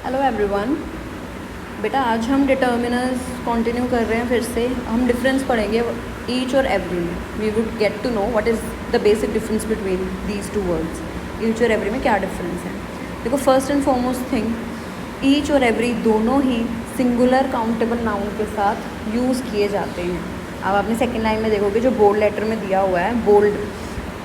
Hello everyone. बेटा आज हम डिटर्मिनर्स कंटिन्यू कर रहे हैं। फिर से हम डिफरेंस पढ़ेंगे ईच और एवरी में। We would get to know what is the basic difference between these two words. Each और एवरी में क्या डिफरेंस है। देखो, first and foremost thing, each और एवरी दोनों ही सिंगुलर काउंटेबल नाउन के साथ यूज़ किए जाते हैं। अब आपने सेकेंड लाइन में देखोगे जो बोल्ड लेटर में दिया हुआ है, बोल्ड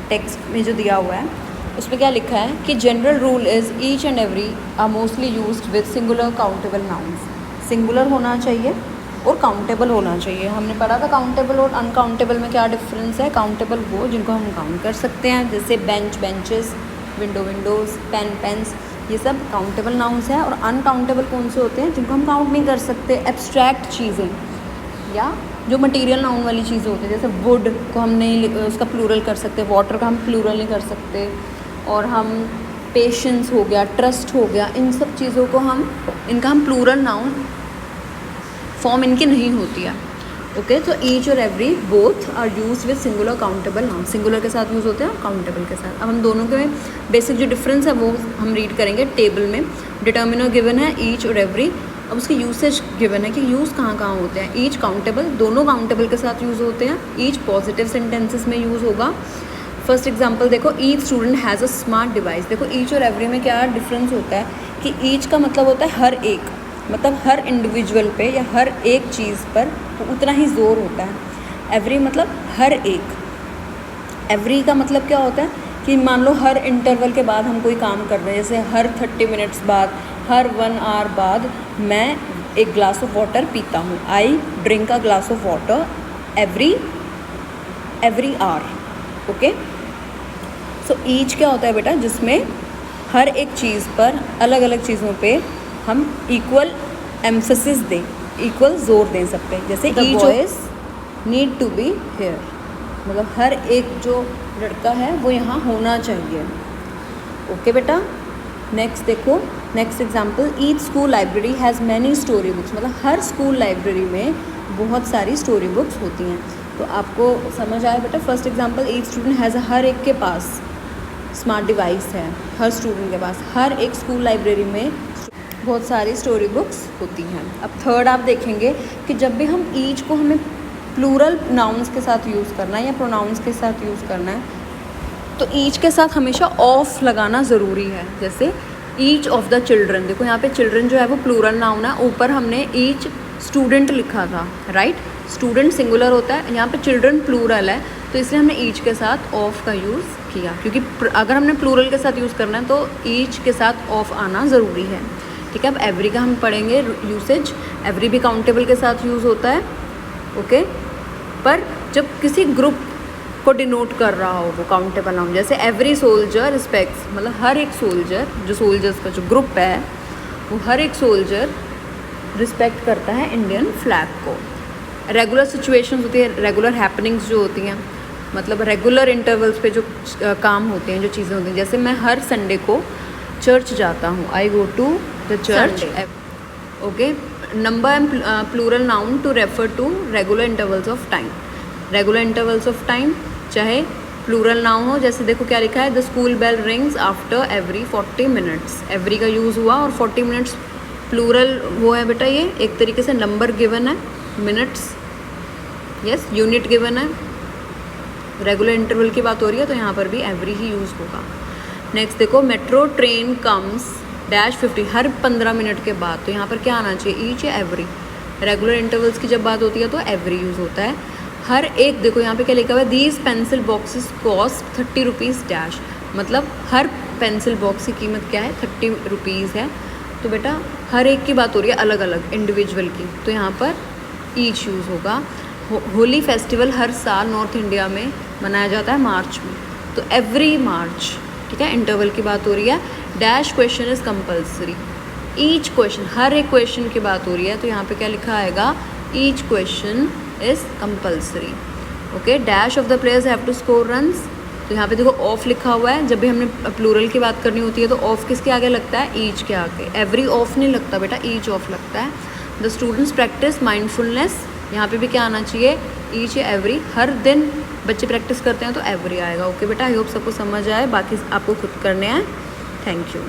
टेक्स्ट में जो दिया हुआ है, उसमें क्या लिखा है कि general rule is each and every are mostly used with singular countable nouns. Singular होना चाहिए और काउंटेबल होना चाहिए। हमने पढ़ा था काउंटेबल और अनकाउंटेबल में क्या डिफरेंस है। काउंटेबल वो जिनको हम काउंट कर सकते हैं, जैसे bench benches, window windows, pen pens, ये सब काउंटेबल नाउन्स हैं। और अनकाउंटेबल कौन से होते हैं, जिनको हम काउंट नहीं कर सकते, एब्स्ट्रैक्ट चीज़ें या जो मटेरियल नाउन वाली चीज़ें होती हैं। जैसे वुड को हम नहीं उसका प्लूरल कर सकते, वाटर का हम प्लूरल नहीं कर सकते, और हम पेशेंस हो गया, ट्रस्ट हो गया, इन सब चीज़ों को इनका हम प्लूरल नाउन फॉर्म इनकी नहीं होती है। ओके, तो ईच और every both are use with singular countable noun. Singular के साथ यूज़ होते हैं, काउंटेबल के साथ। अब हम दोनों के बेसिक जो डिफरेंस है वो हम रीड करेंगे टेबल में। डिटर्मिनर गिवन है ईच और एवरी। अब उसकी यूसेज गिवन है कि यूज़ कहाँ कहाँ होते हैं। ईच काउंटेबल, दोनों काउंटेबल के साथ यूज़ होते हैं। ईच पॉजिटिव सेंटेंसेस में यूज़ होगा। फर्स्ट एग्जांपल देखो, each student has a smart device. देखो, ईच और एवरी में क्या डिफरेंस होता है कि ईच का मतलब होता है हर एक, मतलब हर इंडिविजुअल पे या हर एक चीज़ पर उतना ही जोर होता है। एवरी मतलब हर एक। एवरी का मतलब क्या होता है कि मान लो हर इंटरवल के बाद हम कोई काम कर रहे हैं, जैसे हर 30 मिनट्स बाद, हर 1 आवर बाद मैं एक ग्लास ऑफ वाटर पीता हूँ। I drink a glass of water every hour. Okay, so each क्या होता है बेटा, जिसमें हर एक चीज़ पर, अलग अलग चीज़ों पे हम इक्वल एम्फेसिस दें, इक्वल जोर दें सब पे। जैसे each boys need to be here, मतलब हर एक जो लड़का है वो यहाँ होना चाहिए। ओके बेटा, नेक्स्ट देखो, next example, each school library has many story books. मतलब हर स्कूल लाइब्रेरी में बहुत सारी स्टोरी बुक्स होती हैं। तो आपको समझ आया बेटा। First example, each student has हर एक के पास स्मार्ट डिवाइस है। हर स्टूडेंट के पास, हर एक स्कूल लाइब्रेरी में बहुत सारी स्टोरी बुक्स होती हैं। अब थर्ड आप देखेंगे कि जब भी हम ईच को हमें प्लूरल नाउन्स के साथ यूज़ करना है या प्रोनाउंस के साथ यूज़ करना है, तो ईच के साथ हमेशा ऑफ लगाना ज़रूरी है। जैसे ईच ऑफ द चिल्ड्रन, देखो यहाँ पे चिल्ड्रन जो है वो प्लूरल नाउन है, ऊपर हमने ईच स्टूडेंट लिखा था, राइट। स्टूडेंट सिंगुलर होता है, यहाँ पे चिल्ड्रन प्लूरल है, तो इसलिए हमने ईच के साथ ऑफ का यूज़ किया, क्योंकि अगर हमने प्लूरल के साथ यूज़ करना है तो ईच के साथ ऑफ आना ज़रूरी है। ठीक है, अब एवरी का हम पढ़ेंगे यूसेज। एवरी भी काउंटेबल के साथ यूज़ होता है। ओके, पर जब किसी ग्रुप को डिनोट कर रहा हो वो काउंटेबल नाउन, जैसे एवरी सोल्जर रिस्पेक्ट्स, मतलब हर एक सोल्जर, जो सोल्जर्स का जो ग्रुप है वो हर एक सोल्जर रिस्पेक्ट करता है इंडियन फ्लैग को। रेगुलर सिचुएशंस होती है, रेगुलर हैपनिंग्स जो होती हैं, मतलब रेगुलर इंटरवल्स पे जो काम होते हैं, जो चीज़ें होती हैं। जैसे मैं हर संडे को चर्च जाता हूँ, I go to the church. Okay, number and plural noun to refer to regular intervals of time. Regular intervals of time चाहे प्लूरल नाउन हो, जैसे देखो क्या लिखा है, the school bell rings after every 40 minutes. Every का use हुआ और 40 मिनट्स प्लूरल वो है बेटा, ये एक तरीके से नंबर गिवन है, मिनट्स, यस, यूनिट गिवन है। रेगुलर इंटरवल की बात हो रही है तो यहाँ पर भी एवरी ही यूज़ होगा। नेक्स्ट देखो, मेट्रो ट्रेन कम्स डैश 50, हर 15 मिनट के बाद, तो यहाँ पर क्या आना चाहिए, ईच या एवरी। रेगुलर इंटरवल्स की जब बात होती है तो एवरी यूज़ होता है। हर एक, देखो यहाँ पे क्या लिखा हुआ है, these pencil boxes cost 30 rupees dash, मतलब हर पेंसिल बॉक्स की कीमत क्या है, 30 रुपीज़ है। तो बेटा हर एक की बात हो रही है, अलग अलग इंडिविजुअल की, तो यहाँ पर ईच यूज़ होगा। होली फेस्टिवल हर साल नॉर्थ इंडिया में मनाया जाता है मार्च में, तो एवरी मार्च। ठीक है, इंटरवल की बात हो रही है। Dash question is compulsory, each question, हर एक क्वेश्चन की बात हो रही है, तो यहाँ पे क्या लिखा आएगा, each question is compulsory. Okay, dash of the players have to score runs, तो यहाँ पे देखो ऑफ लिखा हुआ है। जब भी हमने प्लूरल की बात करनी होती है तो ऑफ किसके आगे लगता है, ईच के आगे। एवरी ऑफ नहीं लगता बेटा, ईच ऑफ लगता है। द स्टूडेंट्स प्रैक्टिस माइंडफुलनेस, यहाँ पे भी क्या आना चाहिए, ईच या एवरी। हर दिन बच्चे प्रैक्टिस करते हैं तो एवरी आएगा। ओके बेटा, आई होप सबको समझ आए, बाकी आपको खुद करने हैं। Thank you.